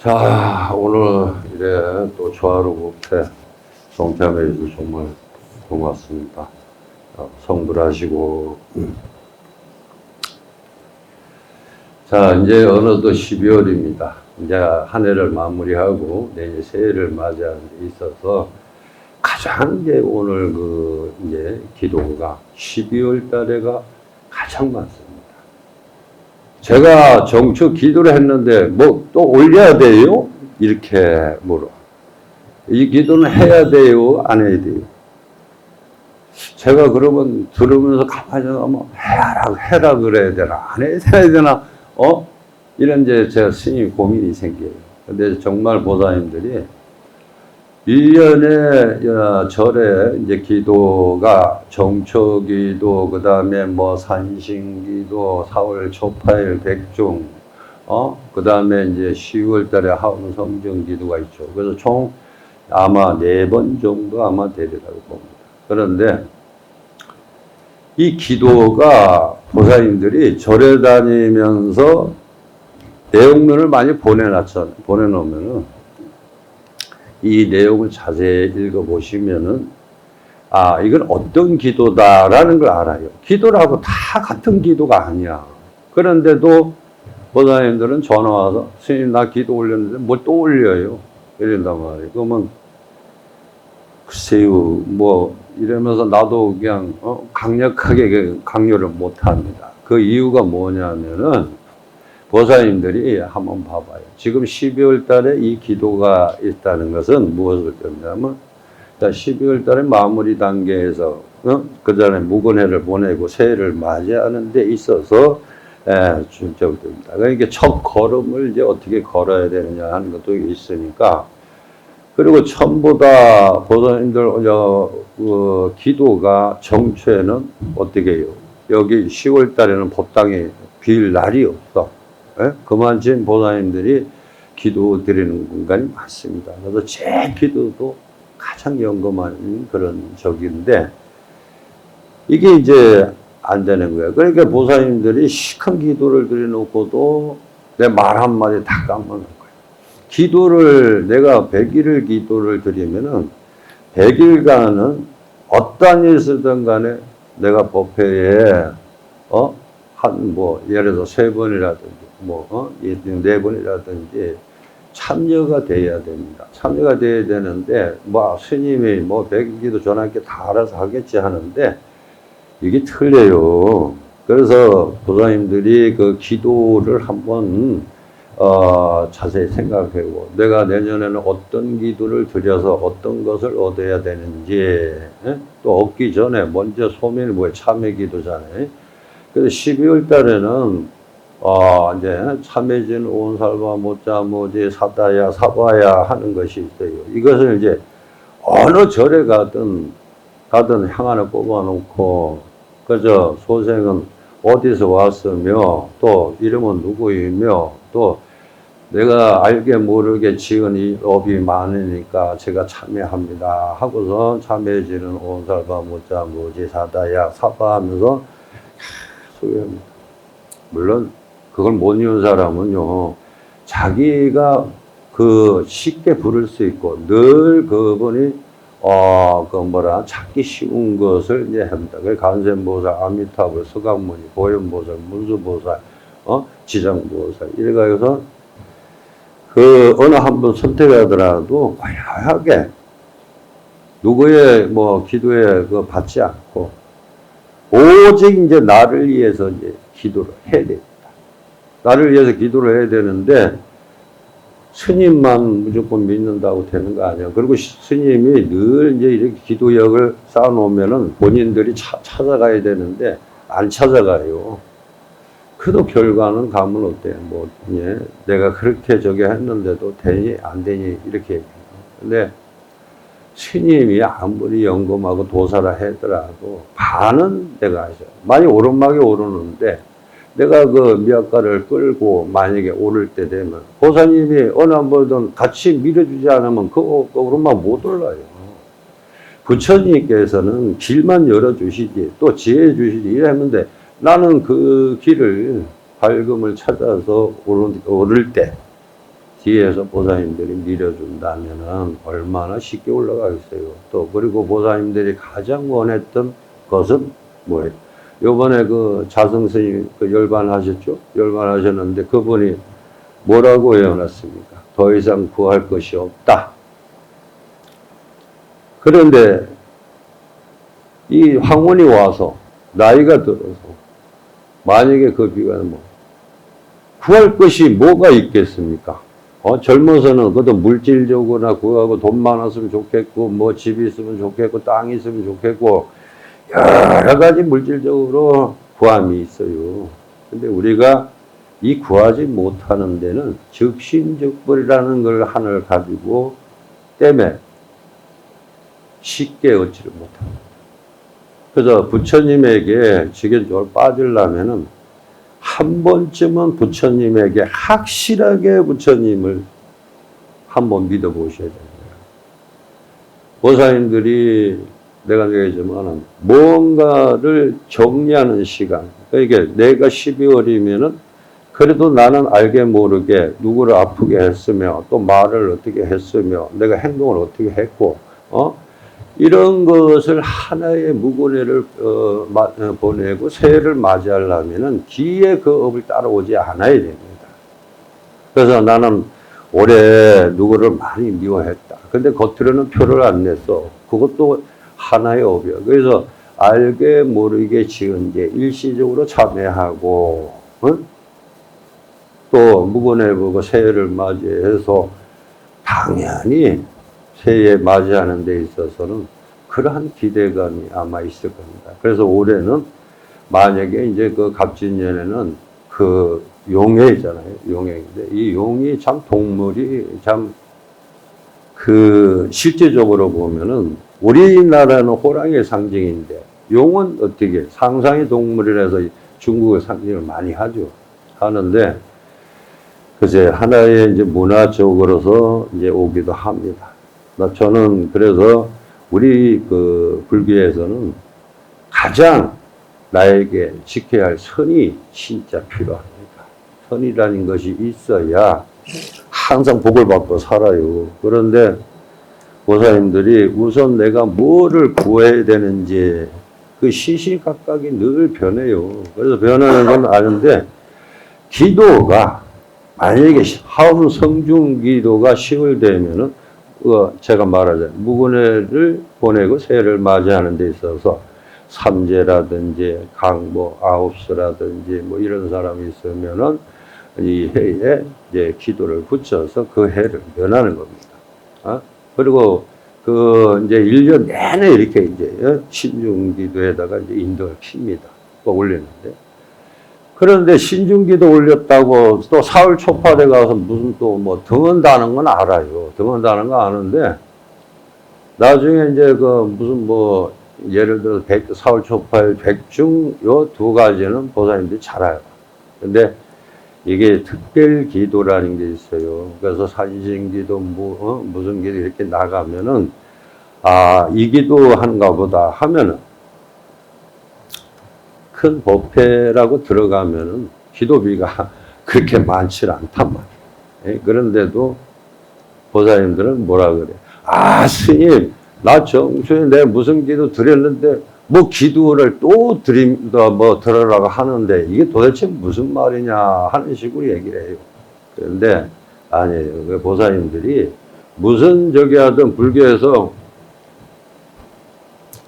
자, 오늘 이래 또 조화로운데 동참해 주셔서 정말 고맙습니다. 성불하시고. 자, 이제 어느덧 12월입니다. 이제 한 해를 마무리하고 내년 새해를 맞이하는 데 있어서 가장 이제 오늘 이제 기도가 12월 달에가 가장 많습니다. 제가 정초 기도를 했는데 뭐 또 올려야 돼요? 이렇게 물어. 이 기도는 해야 돼요? 안 해야 돼요? 제가 그러면 들으면서 가만히 가면 해라 그래야 되나? 안 해야 되나? 이런 이제 제가 스님 고민이 생겨요. 근데 정말 보살님들이 1년에 절에 이제 기도가 정초 기도, 그 다음에 뭐 산신 기도, 4월 초파일 백중, 그 다음에 이제 10월 달에 하원 성정 기도가 있죠. 그래서 총 아마 4번 정도 아마 되리라고 봅니다. 그런데 이 기도가 보살님들이 절에 다니면서 내용면을 많이 보내놓으면은 이 내용을 자세히 읽어보시면은, 이건 어떤 기도다라는 걸 알아요. 기도라고 다 같은 기도가 아니야. 그런데도 보살님들은 전화 와서, 스님, 나 기도 올렸는데 뭘 또 올려요? 이런단 말이에요. 그러면, 글쎄요, 뭐, 이러면서 나도 그냥, 강력하게 강요를 못 합니다. 그 이유가 뭐냐면은, 보살님들이 한번 봐봐요. 지금 12월 달에 이 기도가 있다는 것은 무엇을 뜻하냐면, 12월 달에 마무리 단계에서, 그 전에 묵은해를 보내고 새해를 맞이하는 데 있어서, 중점됩니다. 그러니까 첫 걸음을 이제 어떻게 걸어야 되느냐 하는 것도 있으니까, 그리고 처음보다 보살님들, 기도가 정초에는 어떻게 해요? 여기 10월 달에는 법당에 빌 날이 없어. 그만큼 보살님들이 기도 드리는 공간이 많습니다. 그래서 제 기도도 가장 연금한 그런 적인데, 이게 이제 안 되는 거예요. 그러니까 보살님들이 시큰 기도를 드려놓고도 내 말 한마디 다 까먹는 거예요. 기도를, 내가 100일을 기도를 드리면은 100일간은 어떠한 일이 있든 간에 내가 법회에, 예를 들어 3번이라든지, 4번이라든지 참여가 돼야 됩니다. 참여가 돼야 되는데, 스님이 100일기도 전학기 다 알아서 하겠지 하는데, 이게 틀려요. 그래서 보살님들이 그 기도를 한번, 자세히 생각하고, 내가 내년에는 어떤 기도를 드려서 어떤 것을 얻어야 되는지, 또 얻기 전에 먼저 소멸 참회 기도잖아요. 그래서 12월 달에는, 이제 참해진 온살바 못자 모지 사다야 사바야 하는 것이 있어요. 이것을 이제 어느 절에 가든 향 하나 꼽아놓고, 그저 소생은 어디서 왔으며, 또 이름은 누구이며, 또 내가 알게 모르게 지은 이 업이 많으니까 제가 참여합니다 하고서 참해지는 온살바 못자 모지 사다야 사바 하면서 소개합니다. 물론 그걸 못 이룬 사람은요, 자기가 쉽게 부를 수 있고, 늘 그분이, 찾기 쉬운 것을 이제 합니다. 간센보살, 아미타불, 서강무니, 보현보살, 문수보살, 지장보살, 이래가지고서 어느 한 분 선택하더라도 과하게 누구의 기도에 받지 않고, 오직 이제 나를 위해서 이제 기도를 해야 됩니다. 나를 위해서 기도를 해야 되는데, 스님만 무조건 믿는다고 되는 거 아니에요. 그리고 스님이 늘 이제 이렇게 기도역을 쌓아놓으면은 본인들이 찾아가야 되는데, 안 찾아가요. 그래도 결과는 가면 어때요? 내가 그렇게 했는데도 되니, 안 되니, 이렇게 얘기해요. 근데 스님이 아무리 연금하고 도사라 하더라도 반은 내가 하죠. 많이 오르막에 오르는데, 내가 미약가를 끌고 만약에 오를 때 되면 보살님이 어느 한 번은 같이 밀어주지 않으면 그 오르막 못 올라요. 부처님께서는 길만 열어주시지 또 지혜 주시지 이랬는데, 나는 그 길을 밝음을 찾아서 오를 때 뒤에서 보살님들이 밀어준다면은 얼마나 쉽게 올라가겠어요. 또 그리고 보살님들이 가장 원했던 것은 뭐예요? 요번에 그 자성 스님 그 열반하셨죠? 열반하셨는데 그분이 뭐라고 외워놨습니까? 더 이상 구할 것이 없다. 그런데 이 황혼이 와서 나이가 들어서 만약에 그 비가 뭐 구할 것이 뭐가 있겠습니까? 젊어서는 그것도 물질적으로나 구하고 돈 많았으면 좋겠고 뭐 집이 있으면 좋겠고 땅이 있으면 좋겠고 여러 가지 물질적으로 구함이 있어요. 근데 우리가 이 구하지 못하는 데는 즉신즉불이라는 걸 하나를 가지고 때문에 쉽게 얻지를 못합니다. 그래서 부처님에게 직연적으로 빠지려면은 한 번쯤은 부처님에게 확실하게 부처님을 한번 믿어보셔야 됩니다. 보살님들이 내가 얘기했지만 뭔가를 정리하는 시간. 그러니까 내가 12월이면은 그래도 나는 알게 모르게 누구를 아프게 했으며 또 말을 어떻게 했으며 내가 행동을 어떻게 했고 이런 것을 하나의 무고뇌를 보내고 새해를 맞이하려면은 뒤에 그 업을 따라오지 않아야 됩니다. 그래서 나는 올해 누구를 많이 미워했다. 근데 겉으로는 표를 안 냈어. 그것도 하나의 업이야. 그래서 알게 모르게 지은 게 일시적으로 참회하고 또 무고뇌 보고 새해를 맞이해서 당연히 새해 맞이하는 데 있어서는 그러한 기대감이 아마 있을 겁니다. 그래서 올해는 만약에 이제 그 갑진년에는 그 용해잖아요. 용해인데 이 용이 참 동물이 참 그 실제적으로 보면은 우리나라는 호랑이의 상징인데 용은 어떻게 상상의 동물이라서 중국의 상징을 많이 하죠. 하는데 그제 하나의 이제 문화적으로서 이제 오기도 합니다. 저는 그래서 우리 그 불교에서는 가장 나에게 지켜야 할 선이 진짜 필요합니다. 선이라는 것이 있어야 항상 복을 받고 살아요. 그런데 보살님들이 우선 내가 뭐를 구해야 되는지 그 시시각각이 늘 변해요. 그래서 변하는 건 아는데 기도가 만약에 하음 성중 기도가 10월 되면은 제가 말하자면 무고뇌를 보내고 새해를 맞이하는 데 있어서 삼재라든지 강모 아홉수라든지 뭐 이런 사람이 있으면은 이 해에 이제 기도를 붙여서 그 해를 면하는 겁니다. 그리고 그 이제 1년 내내 이렇게 이제 신중기도에다가 이제 인덕을 핍니다. 또 올리는데. 그런데 신중기도 올렸다고 또 사흘 초파돼 가서 무슨 또 뭐 등한다는 건 알아요. 등한다는 거 아는데 나중에 이제 그 무슨 뭐 예를 들어서 사흘 초파일 백중 요 두 가지는 보살님들이 잘 알아요. 근데 이게 특별 기도라는 게 있어요. 그래서 산신기도 무슨 기도 이렇게 나가면은 이 기도 한가 보다 하면은 큰 법회라고 들어가면은 기도비가 그렇게 많지 않단 말이에요. 그런데도 보살님들은 뭐라 그래? 스님, 나 정수에 내가 무슨 기도 드렸는데 뭐 기도를 또 들으라고 하는데 이게 도대체 무슨 말이냐 하는 식으로 얘기를 해요. 그런데 아니에요. 그 보살님들이 무슨 저기 하든 불교에서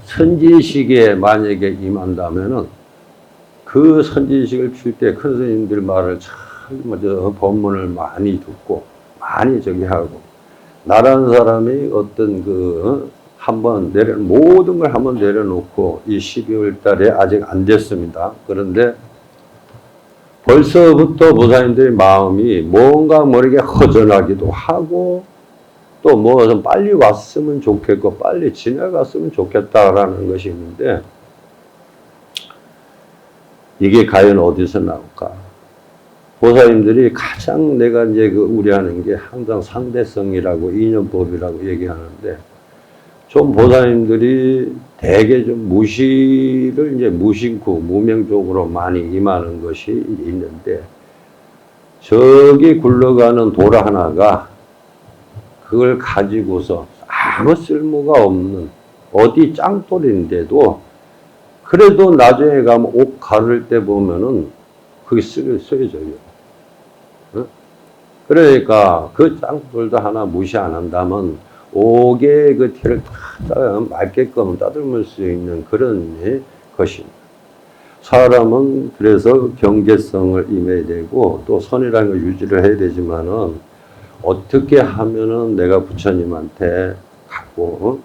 선지식에 만약에 임한다면은 그 선지식을 필 때 큰 스님들 말을 참 먼저 법문을 많이 듣고 많이 저기 하고 나라는 사람이 어떤 한번 모든 걸 한번 내려놓고 이 12월 달에 아직 안 됐습니다. 그런데 벌써부터 보살님들의 마음이 뭔가 모르게 허전하기도 하고 또 뭐 좀 빨리 왔으면 좋겠고 빨리 지나갔으면 좋겠다라는 것이 있는데 이게 과연 어디서 나올까? 보살님들이 가장 내가 이제 우려하는 게 항상 상대성이라고 인연법이라고 얘기하는데 좀 보살님들이 대개 좀 무시를 이제 무심코 무명적으로 많이 임하는 것이 있는데 저기 굴러가는 돌 하나가 그걸 가지고서 아무 쓸모가 없는 어디 짱돌인데도 그래도 나중에 가면 옷 가를 때 보면은 그게 쓰여져요. 어? 그러니까 그 짱돌도 하나 무시 안 한다면 옥의 그 티를 다 맑게끔 따듬을 수 있는 그런 것입니다. 사람은 그래서 경계성을 임해야 되고 또 선이라는 걸 유지를 해야 되지만은 어떻게 하면은 내가 부처님한테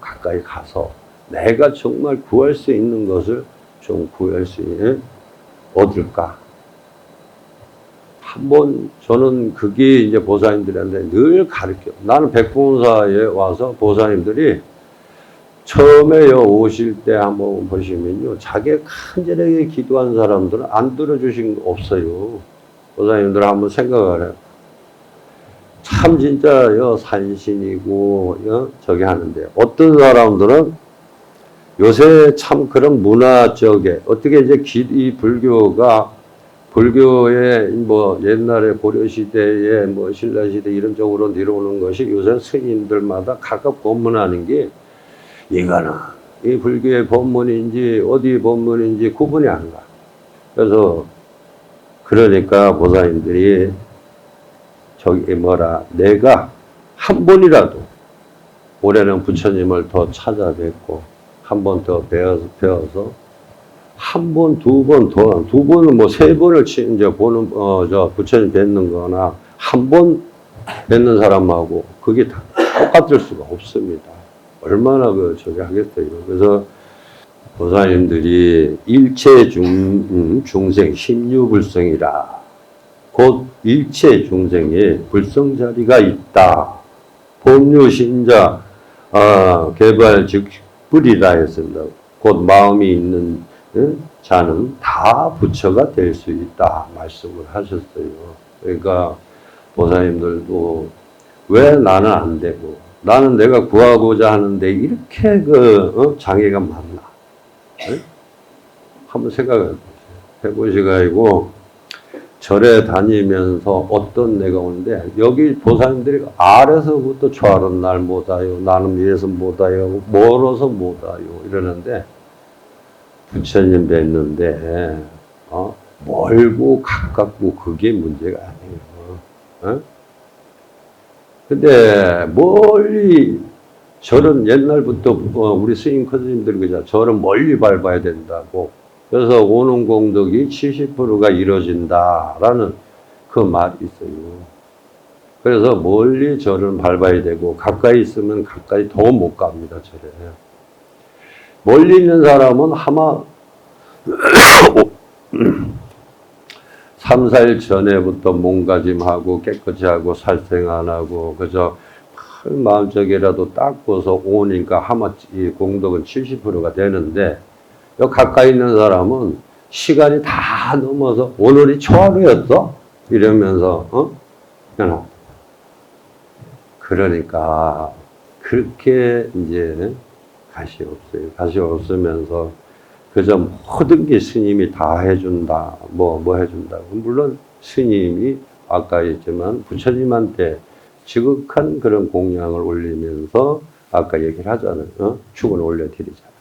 가까이 가서 내가 정말 구할 수 있는 것을 좀 구할 수 얻을까? 한번 저는 그게 이제 보살님들한테 늘 가르쳐요. 나는 백봉사에 와서 보살님들이 처음에 오실 때 한번 보시면요. 자기 간절하게 기도한 사람들은 안 들어주신 거 없어요. 보살님들 한번 생각을 해요. 참 진짜 산신이고 저기 하는데 어떤 사람들은 요새 참 그런 문화 쪽에 어떻게 이제 이 불교의 뭐 옛날에 고려시대에 뭐 신라시대 이런 쪽으로 내려오는 것이 요새 스님들마다 각각 법문하는 게 이거는 이 불교의 법문인지 어디 법문인지 구분이 안 가. 그래서 그러니까 보살님들이 저기 내가 한 번이라도 올해는 부처님을 더 찾아뵙고 한 번 더 배워서 한 번, 두 번 더, 두 번은 뭐 세 번을 이제 보는, 부처님 뵙는 거나 한 번 뵙는 사람하고 그게 다 똑같을 수가 없습니다. 얼마나 저기 하겠어요. 그래서 보살님들이 일체 중생 심유불성이라 곧 일체 중생에 불성자리가 있다. 법류신자 개발 즉 뿌리라 했습니다. 곧 마음이 있는 자는 다 부처가 될 수 있다 말씀을 하셨어요. 그러니까 보살님들도 왜 나는 안 되고 나는 내가 구하고자 하는데 이렇게 장애가 많나? 한번 생각을 해보시고 절에 다니면서 어떤 내가 오는데 여기 보살님들이 아래서부터 저런 날 못 와요. 나는 이래서 못 와요. 멀어서 못 와요. 이러는데 부처님 뵀는데 멀고 가깝고 그게 문제가 아니에요. 근데 멀리 절은 옛날부터 우리 스님 큰스님들 그죠? 절은 멀리 밟아야 된다고. 그래서 오는 공덕이 70%가 이루어진다라는 그 말이 있어요. 그래서 멀리 절을 밟아야 되고 가까이 있으면 가까이 더 못 갑니다. 절에. 멀리 있는 사람은 아마 3, 4일 전에부터 몸가짐하고 깨끗이 하고 살생 안 하고 그저 큰 마음속이라도 닦고서 오니까 아마 이 공덕은 70%가 되는데 여기 가까이 있는 사람은 시간이 다 넘어서 오늘이 초하루였어? 이러면서 그냥 그러니까 그렇게 이제 가시 없어요. 가시 없으면서 그저 모든 게 스님이 다 해준다. 뭐 해준다. 물론 스님이 아까 했지만 부처님한테 지극한 그런 공양을 올리면서 아까 얘기를 하잖아요. 축원을 올려드리잖아요.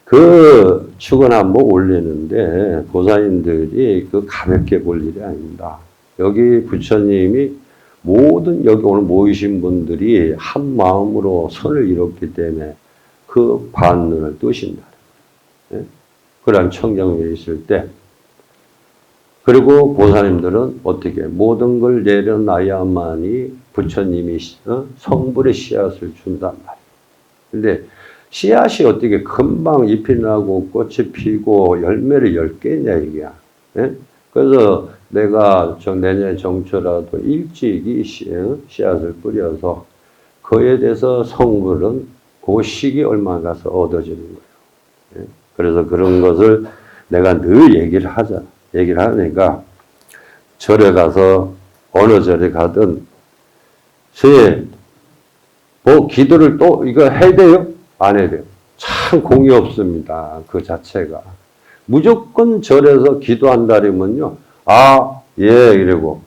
그 축원 한번 올리는데 보살님들이 그 가볍게 볼 일이 아닙니다. 여기 부처님이 모든 여기 오늘 모이신 분들이 한 마음으로 선을 이뤘기 때문에 그 반눈을 뜨신다. 그런 청정에 있을 때 그리고 보살님들은 어떻게 모든 걸 내려놔야만이 부처님이 성불의 씨앗을 준단 말이에요. 근데 씨앗이 어떻게 금방 잎이 나고 꽃이 피고 열매를 열겠냐 이게야. 그래서 내가 내년에 정초라도 일찍이 씨앗을 뿌려서 그에 대해서 성불은 그 시기 얼마 가서 얻어지는 거예요. 그래서 그런 것을 내가 늘 얘기를 하니까 절에 가서 어느 절에 가든 스님 뭐 기도를 또 이거 해야 돼요? 안 해야 돼요. 참 공이 없습니다. 그 자체가. 무조건 절에서 기도한다면요. 예 이러고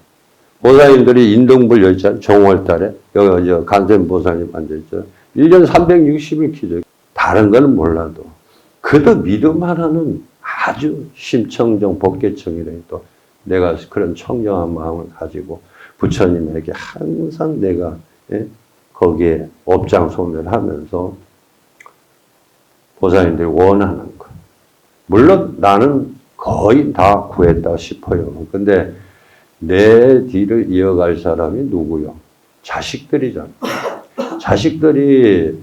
보살님들이 인동불 열잖아요. 정월달에. 여기 간센보살님 앉아있죠. 1년 360일 기죠. 다른 거는 몰라도. 그도 믿음 하나는 아주 심청정 법계청이라 또 내가 그런 청정한 마음을 가지고 부처님에게 항상 내가 거기에 업장소멸하면서 보살님들이 원하는 거. 물론 나는 거의 다 구했다 싶어요. 근데 내 뒤를 이어갈 사람이 누구요? 자식들이잖아. 자식들이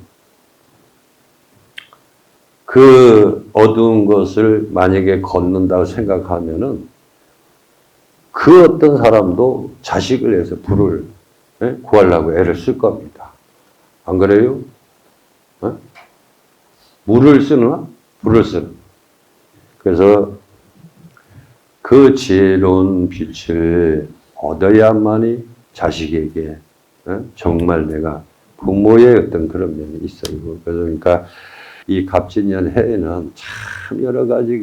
그 어두운 것을 만약에 걷는다고 생각하면은 그 어떤 사람도 자식을 위해서 불을 구하려고 애를 쓸 겁니다. 안 그래요? 물을 쓰나? 불을 쓰나? 그래서 그 지혜로운 빛을 얻어야만이 자식에게 정말 내가 부모의 어떤 그런 면이 있어요. 그러니까 이 갑진년 해에는 참 여러 가지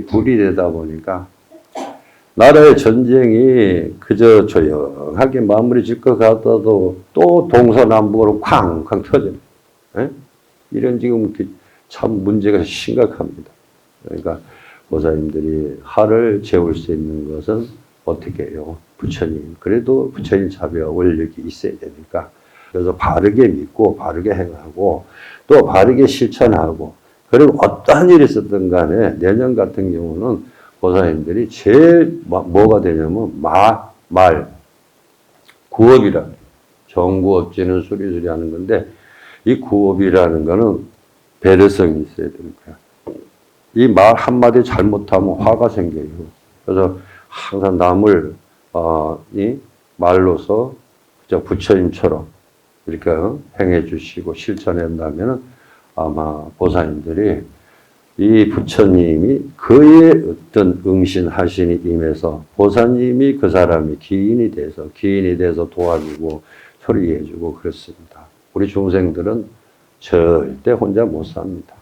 불이 되다 보니까 나라의 전쟁이 그저 조용하게 마무리 질 것 같아도 또 동서남북으로 쾅쾅 터져요. 이런 지금 참 문제가 심각합니다. 그러니까 보살님들이 화를 재울 수 있는 것은 어떻게 해요? 부처님. 그래도 부처님 자비와 원력이 있어야 되니까. 그래서 바르게 믿고 바르게 행하고 또 바르게 실천하고 그리고 어떠한 일이 있었든 간에 내년 같은 경우는 보살님들이 제일 뭐가 되냐면 말, 구업이라 정구업지는 수리수리 하는 건데 이 구업이라는 거는 배려성이 있어야 되니까 이 말 한마디 잘못하면 화가 생겨요. 그래서 항상 남을 이 말로서 부처님처럼 이렇게 행해 주시고 실천한다면 아마 보살님들이 이 부처님이 그의 어떤 응신하신이 임해서 보살님이 그 사람이 기인이 돼서 도와주고 소리해주고 그렇습니다. 우리 중생들은 절대 혼자 못 삽니다.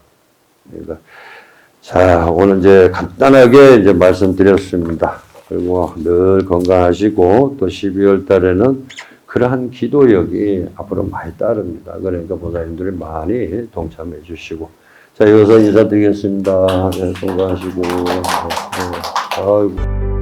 그러니까 자, 오늘 이제 간단하게 이제 말씀드렸습니다. 그리고 늘 건강하시고 또 12월 달에는 그러한 기도력이 앞으로 많이 따릅니다. 그러니까 보살님들이 많이 동참해 주시고. 자, 여기서 인사드리겠습니다. 네, 건강하시고. 아이고.